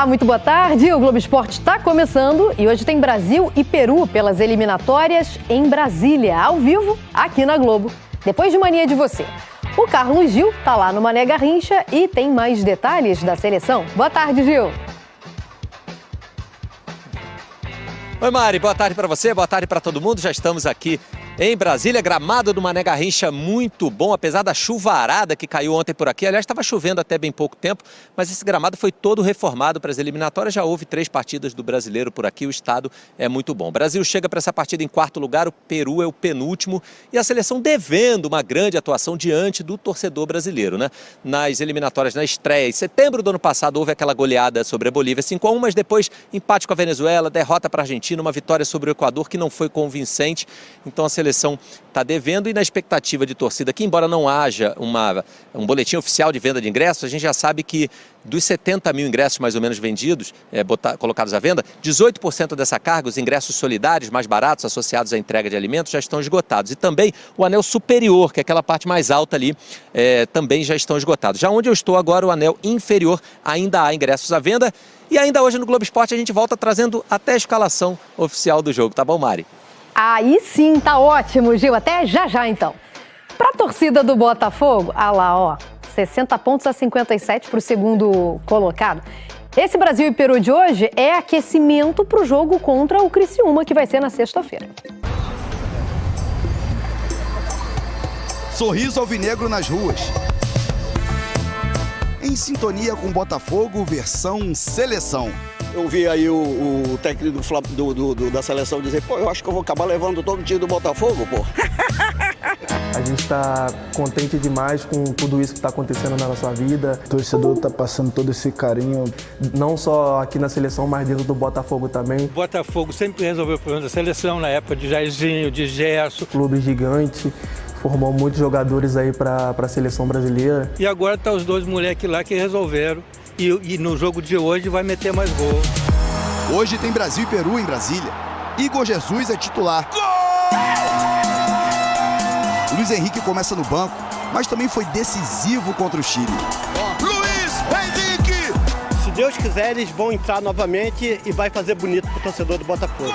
Olá, muito boa tarde. O Globo Esporte está começando e hoje tem Brasil e Peru pelas eliminatórias em Brasília, ao vivo, aqui na Globo. Depois de Mania de Você. O Carlos Gil está lá no Mané Garrincha e tem mais detalhes da seleção. Boa tarde, Gil. Oi, Mari, boa tarde para você, boa tarde para todo mundo. Já estamos aqui em Brasília, gramado do Mané Garrincha muito bom, apesar da chuvarada que caiu ontem por aqui. Aliás, estava chovendo até bem pouco tempo, mas esse gramado foi todo reformado para as eliminatórias. Já houve 3 partidas do brasileiro por aqui, o estado é muito bom. O Brasil chega para essa partida em 4º lugar, o Peru é o penúltimo e a seleção devendo uma grande atuação diante do torcedor brasileiro, né? Nas eliminatórias, na estreia, em setembro do ano passado, houve aquela goleada sobre a Bolívia 5-1, mas depois empate com a Venezuela, derrota para a Argentina, uma vitória sobre o Equador que não foi convincente. Então a seleção está devendo e na expectativa de torcida que, embora não haja um boletim oficial de venda de ingressos, a gente já sabe que dos 70 mil ingressos mais ou menos vendidos, colocados à venda, 18% dessa carga, os ingressos solidários mais baratos associados à entrega de alimentos, já estão esgotados. E também o anel superior, que é aquela parte mais alta ali, também já estão esgotados. Já onde eu estou agora, o anel inferior, ainda há ingressos à venda. E ainda hoje no Globo Esporte a gente volta trazendo até a escalação oficial do jogo, tá bom, Mari? Aí sim, tá ótimo, Gil. Até já, então. Para a torcida do Botafogo, lá, ó, 60 pontos a 57 para o segundo colocado. Esse Brasil e Peru de hoje é aquecimento para o jogo contra o Criciúma, que vai ser na sexta-feira. Sorriso alvinegro nas ruas. Em sintonia com Botafogo, versão seleção. Eu vi aí o técnico da seleção dizer, eu acho que eu vou acabar levando todo o time do Botafogo, pô. A gente está contente demais com tudo isso que está acontecendo na nossa vida. O torcedor está passando todo esse carinho. Não só aqui na seleção, mas dentro do Botafogo também. O Botafogo sempre resolveu o problema da seleção, na época de Jairzinho, de Gerson. Clube gigante, formou muitos jogadores aí para a seleção brasileira. E agora tá os 2 moleques lá que resolveram. E no jogo de hoje vai meter mais gol. Hoje tem Brasil e Peru em Brasília. Igor Jesus é titular. Gol! Luiz Henrique começa no banco, mas também foi decisivo contra o Chile. Luiz Henrique! Se Deus quiser, eles vão entrar novamente e vai fazer bonito pro torcedor do Botafogo.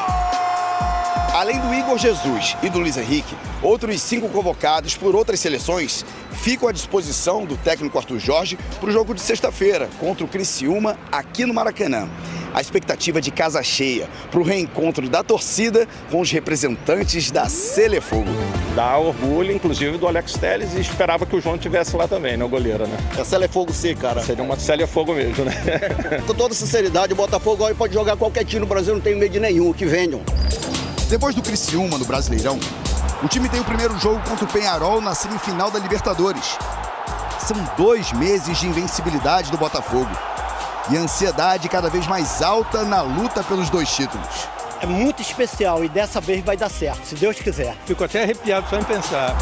Além do Igor Jesus e do Luiz Henrique, outros 5 convocados por outras seleções ficam à disposição do técnico Arthur Jorge para o jogo de sexta-feira contra o Criciúma aqui no Maracanã. A expectativa de casa cheia para o reencontro da torcida com os representantes da Selefogo. Dá orgulho, inclusive, do Alex Telles e esperava que o João estivesse lá também, né, goleiro, né? É Selefogo sim, cara. Seria uma Selefogo mesmo, né? Com toda sinceridade, o Botafogo hoje pode jogar qualquer time no Brasil, não tem medo de nenhum, que venham. Depois do Criciúma no Brasileirão, o time tem o primeiro jogo contra o Peñarol na semifinal da Libertadores. São 2 meses de invencibilidade do Botafogo e a ansiedade cada vez mais alta na luta pelos 2 títulos. É muito especial e dessa vez vai dar certo, se Deus quiser. Fico até arrepiado só em pensar.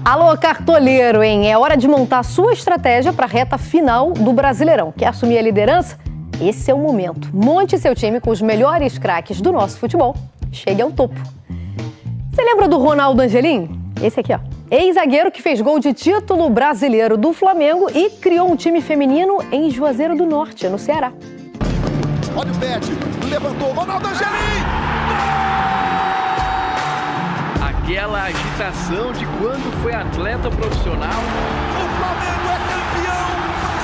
Alô, cartoleiro, hein? É hora de montar a sua estratégia para a reta final do Brasileirão. Quer assumir a liderança? Esse é o momento. Monte seu time com os melhores craques do nosso futebol. Chegue ao topo. Você lembra do Ronaldo Angelim? Esse aqui, ó. Ex-zagueiro que fez gol de título brasileiro do Flamengo e criou um time feminino em Juazeiro do Norte, no Ceará. Olha o Pet, levantou, Ronaldo Angelim! Aquela agitação de quando foi atleta profissional. O Flamengo é campeão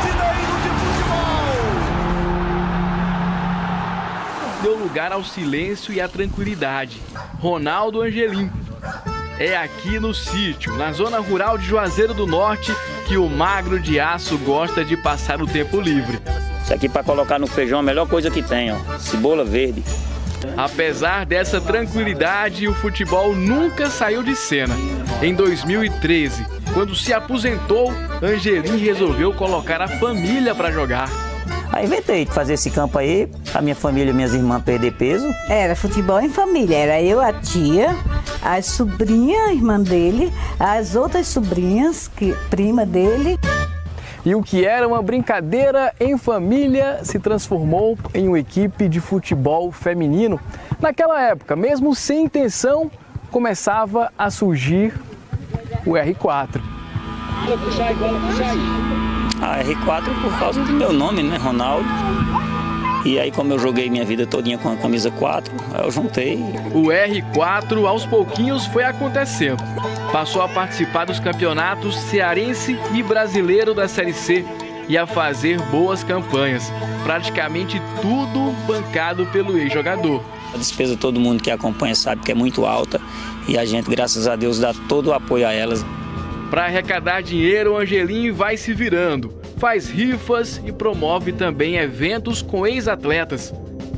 brasileiro de futebol! Deu lugar ao silêncio e à tranquilidade. Ronaldo Angelim. É aqui no sítio, na zona rural de Juazeiro do Norte, que o magro de aço gosta de passar o tempo livre. Isso aqui para colocar no feijão é a melhor coisa que tem, ó. Cebola verde. Apesar dessa tranquilidade, o futebol nunca saiu de cena. Em 2013, quando se aposentou, Angelim resolveu colocar a família para jogar. Aí inventei de fazer esse campo aí, a minha família e minhas irmãs perder peso. Era futebol em família, era eu, a tia, a sobrinha, a irmã dele, as outras sobrinhas, prima dele. E o que era uma brincadeira em família se transformou em uma equipe de futebol feminino. Naquela época, mesmo sem intenção, começava a surgir o R4. A R4 por causa do meu nome, né, Ronaldo. E aí, como eu joguei minha vida todinha com a camisa 4, aí eu juntei. O R4, aos pouquinhos, foi acontecendo. Passou a participar dos campeonatos cearense e brasileiro da Série C e a fazer boas campanhas. Praticamente tudo bancado pelo ex-jogador. A despesa todo mundo que acompanha sabe que é muito alta e a gente, graças a Deus, dá todo o apoio a elas. Para arrecadar dinheiro, o Angelim vai se virando. Faz rifas e promove também eventos com ex-atletas.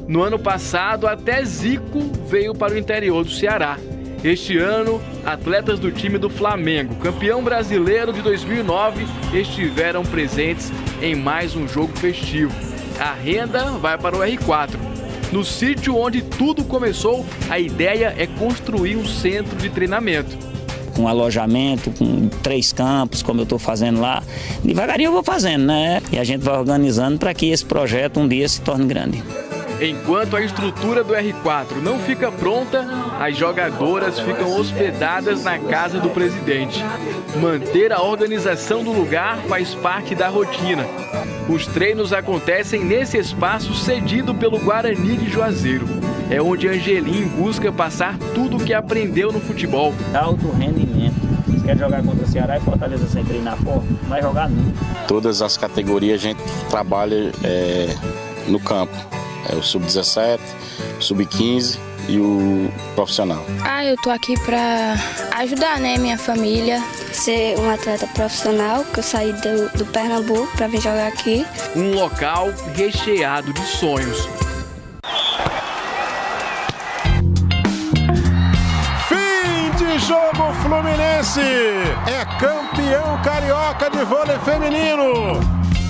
No ano passado, até Zico veio para o interior do Ceará. Este ano, atletas do time do Flamengo, campeão brasileiro de 2009, estiveram presentes em mais um jogo festivo. A renda vai para o R4. No sítio onde tudo começou, a ideia é construir um centro de treinamento. Com alojamento, com 3 campos, como eu estou fazendo lá. Devagarinho eu vou fazendo, né? E a gente vai organizando para que esse projeto um dia se torne grande. Enquanto a estrutura do R4 não fica pronta, as jogadoras ficam hospedadas na casa do presidente. Manter a organização do lugar faz parte da rotina. Os treinos acontecem nesse espaço cedido pelo Guarani de Juazeiro. É onde Angelim busca passar tudo o que aprendeu no futebol. Alto rendimento. Se quer jogar contra o Ceará e Fortaleza sem treinar forte, não vai jogar nunca. Todas as categorias a gente trabalha no campo. O sub-17, o sub-15 e o profissional. Eu tô aqui para ajudar, né, minha família. Ser um atleta profissional, que eu saí do Pernambuco para vir jogar aqui. Um local recheado de sonhos. Jogo Fluminense é campeão carioca de vôlei feminino.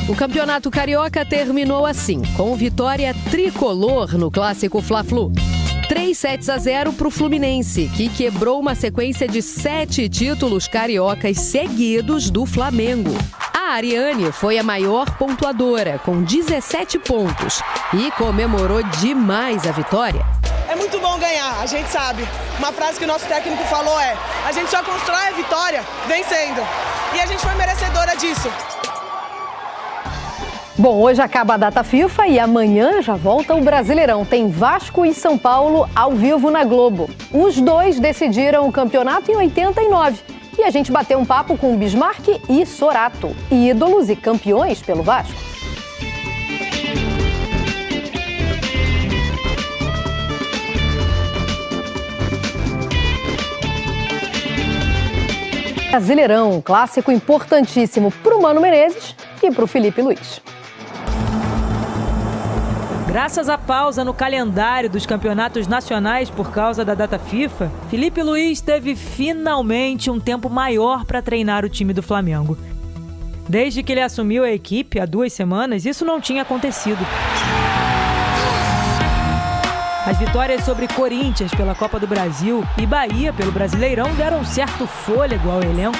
O campeonato carioca terminou assim, com vitória tricolor no clássico Fla-Flu. 3-0 para o Fluminense, que quebrou uma sequência de 7 títulos cariocas seguidos do Flamengo. A Ariane foi a maior pontuadora, com 17 pontos, e comemorou demais a vitória. É muito bom ganhar, a gente sabe. Uma frase que o nosso técnico falou é: a gente só constrói a vitória vencendo. E a gente foi merecedora disso. Bom, hoje acaba a data FIFA e amanhã já volta o Brasileirão. Tem Vasco e São Paulo ao vivo na Globo. Os dois decidiram o campeonato em 89. E a gente bateu um papo com Bismarck e Sorato, ídolos e campeões pelo Vasco. Brasileirão, um clássico importantíssimo para o Mano Menezes e para o Felipe Luiz. Graças à pausa no calendário dos campeonatos nacionais por causa da data FIFA, Felipe Luiz teve finalmente um tempo maior para treinar o time do Flamengo. Desde que ele assumiu a equipe há 2 semanas, isso não tinha acontecido. As vitórias sobre Corinthians pela Copa do Brasil e Bahia pelo Brasileirão deram um certo fôlego ao elenco.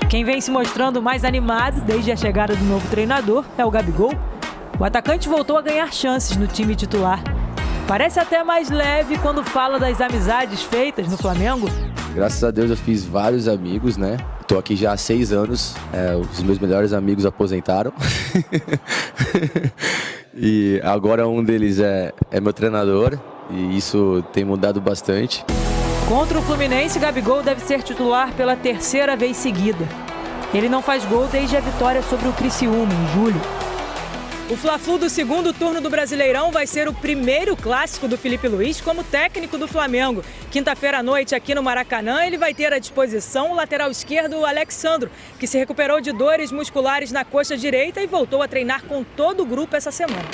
Quem vem se mostrando mais animado desde a chegada do novo treinador é o Gabigol. O atacante voltou a ganhar chances no time titular. Parece até mais leve quando fala das amizades feitas no Flamengo. Graças a Deus eu fiz vários amigos, né? Tô aqui já há 6 anos, os meus melhores amigos aposentaram. E agora um deles é meu treinador. E isso tem mudado bastante. Contra o Fluminense, Gabigol deve ser titular pela 3ª vez seguida. Ele não faz gol desde a vitória sobre o Criciúma, em julho. O Fla-Flu do segundo turno do Brasileirão vai ser o primeiro clássico do Felipe Luiz como técnico do Flamengo. Quinta-feira à noite, aqui no Maracanã, ele vai ter à disposição o lateral esquerdo, o Alexandro, que se recuperou de dores musculares na coxa direita e voltou a treinar com todo o grupo essa semana.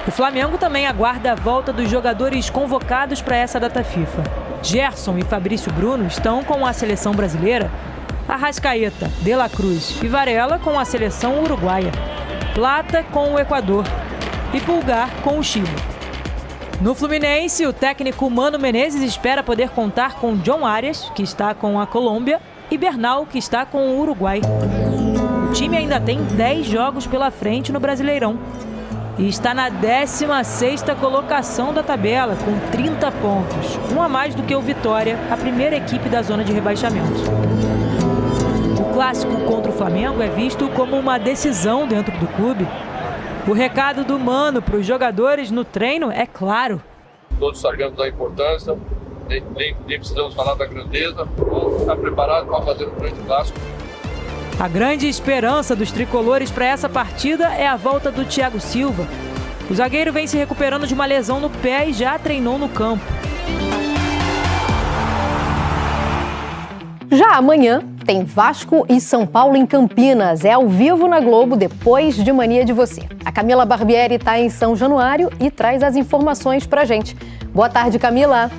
O Flamengo também aguarda a volta dos jogadores convocados para essa data FIFA. Gerson e Fabrício Bruno estão com a seleção brasileira. Arrascaeta, De La Cruz e Varela com a seleção uruguaia. Plata com o Equador e Pulgar com o Chile. No Fluminense, o técnico Mano Menezes espera poder contar com John Arias, que está com a Colômbia, e Bernal, que está com o Uruguai. O time ainda tem 10 jogos pela frente no Brasileirão e está na 16ª colocação da tabela, com 30 pontos, um a mais do que o Vitória, a primeira equipe da zona de rebaixamento. O clássico contra o Flamengo é visto como uma decisão dentro do clube. O recado do Mano para os jogadores no treino é claro. Todos sabemos da importância, nem precisamos falar da grandeza. Vamos estar preparados para fazer um grande clássico. A grande esperança dos tricolores para essa partida é a volta do Thiago Silva. O zagueiro vem se recuperando de uma lesão no pé e já treinou no campo. Já amanhã tem Vasco e São Paulo em Campinas. É ao vivo na Globo, depois de Mania de Você. A Camila Barbieri está em São Januário e traz as informações pra gente. Boa tarde, Camila.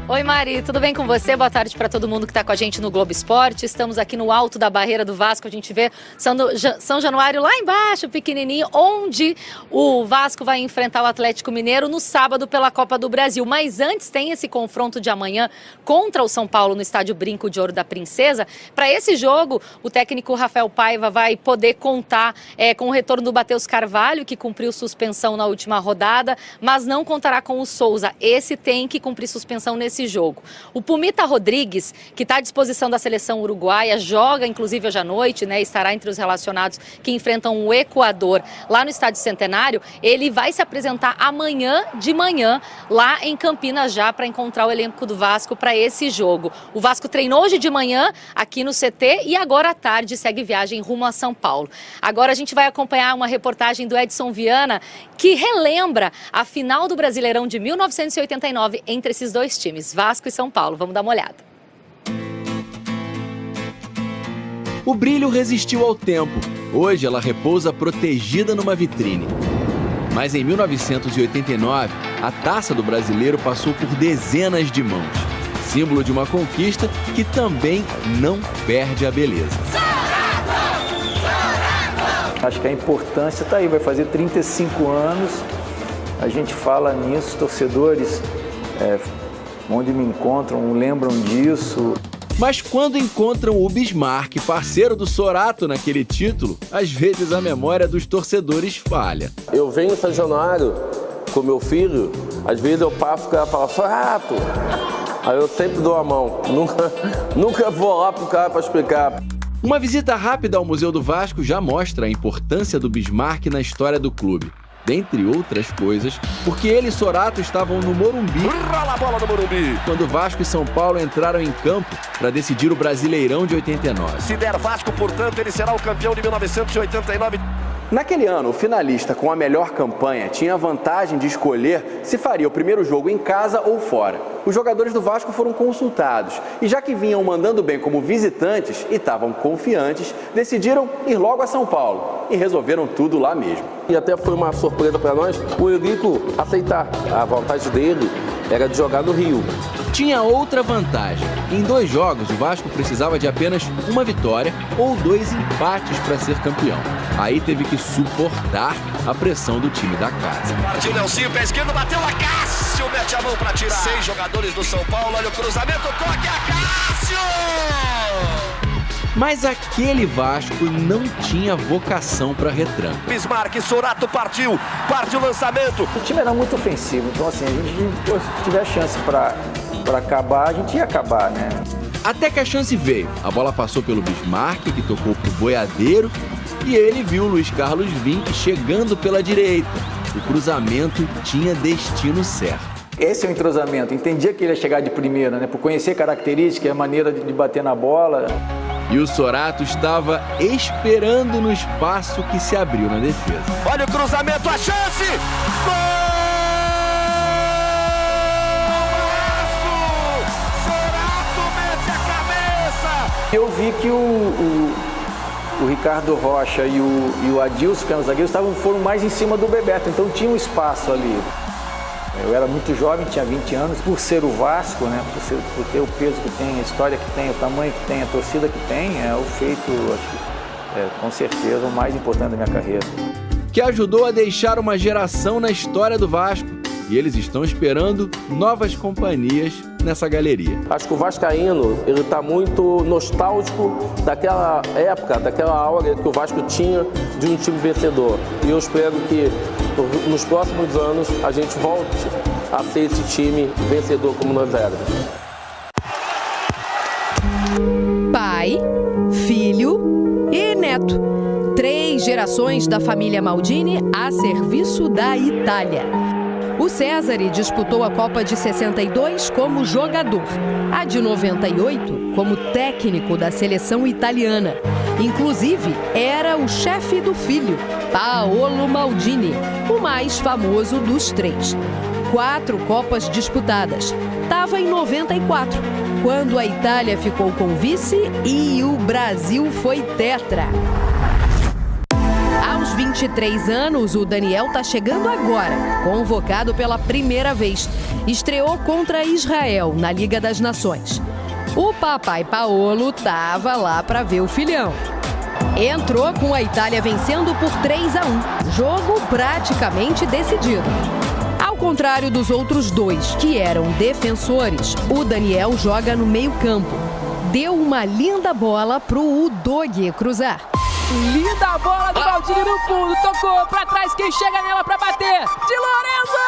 Oi, Mari, tudo bem com você? Boa tarde para todo mundo que está com a gente no Globo Esporte. Estamos aqui no alto da barreira do Vasco. A gente vê São Januário lá embaixo, pequenininho, onde o Vasco vai enfrentar o Atlético Mineiro no sábado pela Copa do Brasil. Mas antes tem esse confronto de amanhã contra o São Paulo no estádio Brinco de Ouro da Princesa. Para esse jogo, o técnico Rafael Paiva vai poder contar com o retorno do Matheus Carvalho, que cumpriu suspensão na última rodada, mas não contará com o Souza. Esse tem que cumprir suspensão nesse jogo. O Pumita Rodrigues, que está à disposição da seleção uruguaia, joga inclusive hoje à noite, né? Estará entre os relacionados que enfrentam o Equador lá no Estádio Centenário. Ele vai se apresentar amanhã de manhã lá em Campinas já para encontrar o elenco do Vasco para esse jogo. O Vasco treinou hoje de manhã aqui no CT e agora à tarde segue viagem rumo a São Paulo. Agora a gente vai acompanhar uma reportagem do Edson Viana que relembra a final do Brasileirão de 1989 entre esses dois times, Vasco e São Paulo. Vamos dar uma olhada. O brilho resistiu ao tempo. Hoje ela repousa protegida numa vitrine. Mas em 1989, a taça do brasileiro passou por dezenas de mãos. Símbolo de uma conquista que também não perde a beleza. Acho que a importância está aí, vai fazer 35 anos. A gente fala nisso, torcedores onde me encontram lembram disso. Mas quando encontram o Bismarck, parceiro do Sorato naquele título, às vezes a memória dos torcedores falha. Eu venho em São Januário com meu filho, às vezes eu passo e o cara fala, Sorato! Aí eu sempre dou a mão, nunca vou lá pro cara para explicar. Uma visita rápida ao Museu do Vasco já mostra a importância do Bismarck na história do clube. Dentre outras coisas, porque ele e Sorato estavam no Morumbi. Rola a bola no Morumbi. Quando Vasco e São Paulo entraram em campo para decidir o Brasileirão de 89. Se der Vasco, portanto, ele será o campeão de 1989. Naquele ano, o finalista com a melhor campanha tinha a vantagem de escolher se faria o primeiro jogo em casa ou fora. Os jogadores do Vasco foram consultados e, já que vinham mandando bem como visitantes e estavam confiantes, decidiram ir logo a São Paulo e resolveram tudo lá mesmo. E até foi uma surpresa para nós o Eurico aceitar. A vontade dele era de jogar no Rio. Tinha outra vantagem. Em 2 jogos, o Vasco precisava de apenas uma vitória ou 2 empates para ser campeão. Aí teve que suportar a pressão do time da casa. Partiu Nelsinho, pé esquerdo, bateu a Cássio, mete a mão para tirar. 6 jogadores do São Paulo, olha o cruzamento, toque a Cássio! Mas aquele Vasco não tinha vocação para retranca. Bismarck, Sorato partiu o lançamento. O time era muito ofensivo, então assim, a gente se tiver chance para acabar, a gente ia acabar, né? Até que a chance veio. A bola passou pelo Bismarck, que tocou pro Boiadeiro, e ele viu o Luiz Carlos Vinck chegando pela direita. O cruzamento tinha destino certo. Esse é o entrosamento. Entendia que ele ia chegar de primeira, né? Por conhecer características, a maneira de bater na bola. E o Sorato estava esperando no espaço que se abriu na defesa. Olha o cruzamento, a chance! Gol! Sorato mete a cabeça! Eu vi que o Ricardo Rocha e o Adilson, que eram os zagueiros, foram mais em cima do Bebeto, então tinha um espaço ali. Eu era muito jovem, tinha 20 anos, por ser o Vasco, né, por ter o peso que tem, a história que tem, o tamanho que tem, a torcida que tem, é o feito, acho, com certeza, o mais importante da minha carreira. Que ajudou a deixar uma geração na história do Vasco. E eles estão esperando novas companhias nessa galeria. Acho que o vascaíno, ele está muito nostálgico daquela época, daquela aura que o Vasco tinha de um time vencedor. E eu espero que nos próximos anos a gente volte a ser esse time vencedor como nós éramos. gerações da família Maldini a serviço da Itália. O Cesare disputou a Copa de 62 como jogador, a de 98 como técnico da seleção italiana. Inclusive, era o chefe do filho, Paolo Maldini, o mais famoso dos 3. 4 Copas disputadas. Estava em 94, quando a Itália ficou com vice e o Brasil foi tetra. Aos 23 anos, o Daniel está chegando agora, convocado pela primeira vez. Estreou contra Israel na Liga das Nações. O papai Paolo estava lá para ver o filhão. Entrou com a Itália vencendo por 3-1, jogo praticamente decidido. Ao contrário dos outros 2, que eram defensores, o Daniel joga no meio-campo. Deu uma linda bola pro Udogie cruzar. Linda bola do Maldini no fundo, tocou pra trás, quem chega nela pra bater? De Lorenzo!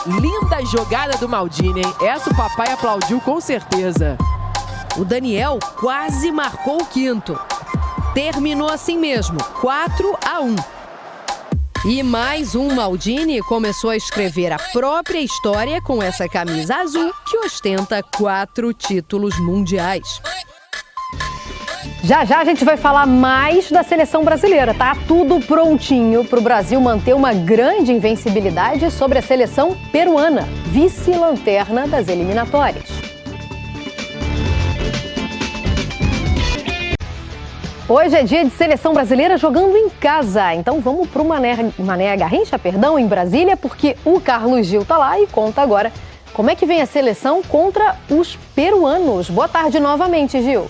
Gol! Linda jogada do Maldini, hein? Essa o papai aplaudiu com certeza. O Daniel quase marcou o 5º. Terminou assim mesmo, 4-1. E mais um Maldini começou a escrever a própria história com essa camisa azul que ostenta 4 títulos mundiais. Já a gente vai falar mais da seleção brasileira. Tá tudo prontinho para o Brasil manter uma grande invencibilidade sobre a seleção peruana, vice-lanterna das eliminatórias. Hoje é dia de seleção brasileira jogando em casa. Então vamos para o Mané Garrincha, em Brasília, porque o Carlos Gil tá lá e conta agora como é que vem a seleção contra os peruanos. Boa tarde novamente, Gil.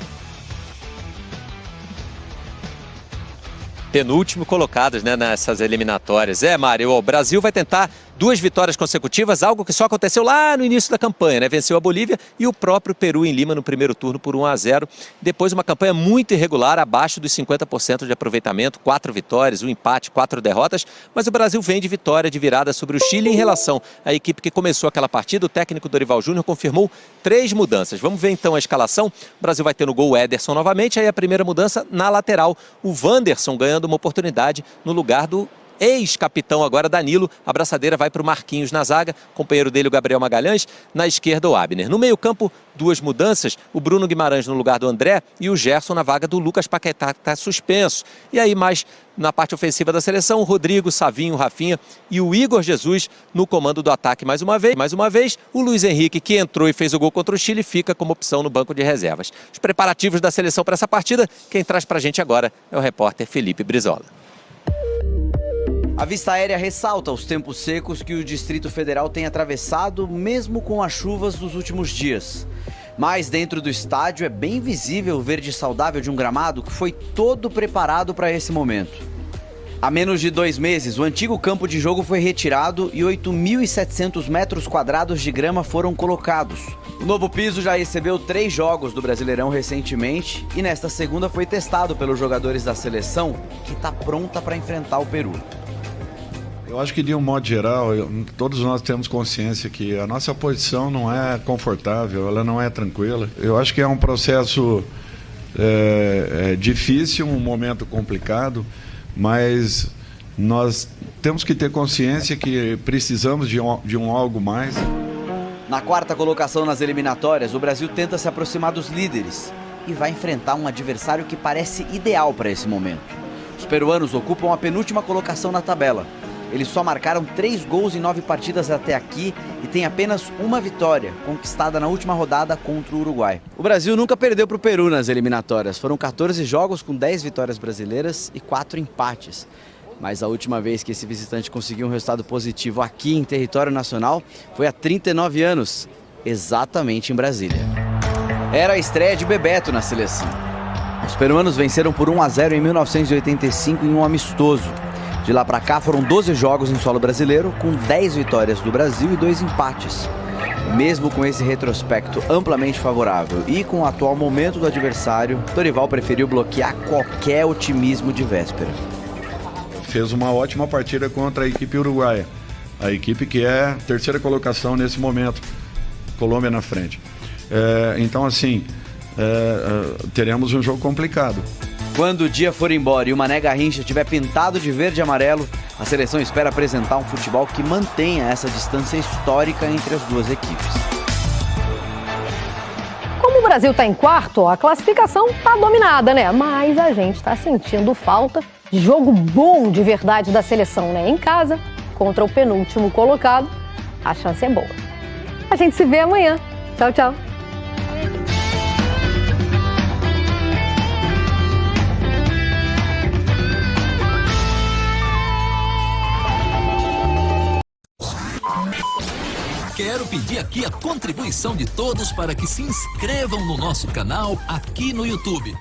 Penúltimo colocados, né, nessas eliminatórias. Mário, o Brasil vai tentar 2 vitórias consecutivas, algo que só aconteceu lá no início da campanha, né? Venceu a Bolívia e o próprio Peru em Lima no primeiro turno por 1-0. Depois uma campanha muito irregular, abaixo dos 50% de aproveitamento, 4 vitórias, 1 empate, 4 derrotas. Mas o Brasil vem de vitória de virada sobre o Chile em relação à equipe que começou aquela partida. O técnico Dorival Júnior confirmou 3 mudanças. Vamos ver então a escalação. O Brasil vai ter no gol o Ederson novamente, aí a primeira mudança na lateral. O Wanderson ganhando uma oportunidade no lugar do ex-capitão agora Danilo. A braçadeira vai para o Marquinhos na zaga, companheiro dele o Gabriel Magalhães, na esquerda o Abner. No meio-campo, 2 mudanças, o Bruno Guimarães no lugar do André e o Gerson na vaga do Lucas Paquetá, que está suspenso. E aí mais na parte ofensiva da seleção, o Rodrigo, Savinho, Rafinha e o Igor Jesus no comando do ataque mais uma vez. Mais uma vez, o Luiz Henrique, que entrou e fez o gol contra o Chile, fica como opção no banco de reservas. Os preparativos da seleção para essa partida, quem traz para a gente agora é o repórter Felipe Brizola. A vista aérea ressalta os tempos secos que o Distrito Federal tem atravessado, mesmo com as chuvas dos últimos dias. Mas dentro do estádio é bem visível o verde saudável de um gramado que foi todo preparado para esse momento. Há menos de 2 meses, o antigo campo de jogo foi retirado e 8.700 metros quadrados de grama foram colocados. O novo piso já recebeu 3 jogos do Brasileirão recentemente e nesta segunda foi testado pelos jogadores da seleção, que está pronta para enfrentar o Peru. Eu acho que, de um modo geral, todos nós temos consciência que a nossa posição não é confortável, ela não é tranquila. Eu acho que é um processo difícil, um momento complicado, mas nós temos que ter consciência que precisamos de um algo mais. Na 4ª colocação nas eliminatórias, o Brasil tenta se aproximar dos líderes e vai enfrentar um adversário que parece ideal para esse momento. Os peruanos ocupam a penúltima colocação na tabela. Eles só marcaram 3 gols em 9 partidas até aqui e têm apenas uma vitória, conquistada na última rodada contra o Uruguai. O Brasil nunca perdeu para o Peru nas eliminatórias. Foram 14 jogos com 10 vitórias brasileiras e 4 empates. Mas a última vez que esse visitante conseguiu um resultado positivo aqui em território nacional foi há 39 anos, exatamente em Brasília. Era a estreia de Bebeto na seleção. Os peruanos venceram por 1-0 em 1985 em um amistoso. De lá para cá foram 12 jogos em solo brasileiro, com 10 vitórias do Brasil e 2 empates. Mesmo com esse retrospecto amplamente favorável e com o atual momento do adversário, Dorival preferiu bloquear qualquer otimismo de véspera. Fez uma ótima partida contra a equipe uruguaia, a equipe que é a 3ª colocação nesse momento, Colômbia na frente. Então, assim, teremos um jogo complicado. Quando o dia for embora e o Mané Garrincha estiver pintado de verde e amarelo, a seleção espera apresentar um futebol que mantenha essa distância histórica entre as duas equipes. Como o Brasil está em quarto, a classificação está dominada, né? Mas a gente está sentindo falta de jogo bom de verdade da seleção, né? Em casa, contra o penúltimo colocado, a chance é boa. A gente se vê amanhã. Tchau, tchau. Quero pedir aqui a contribuição de todos para que se inscrevam no nosso canal aqui no YouTube.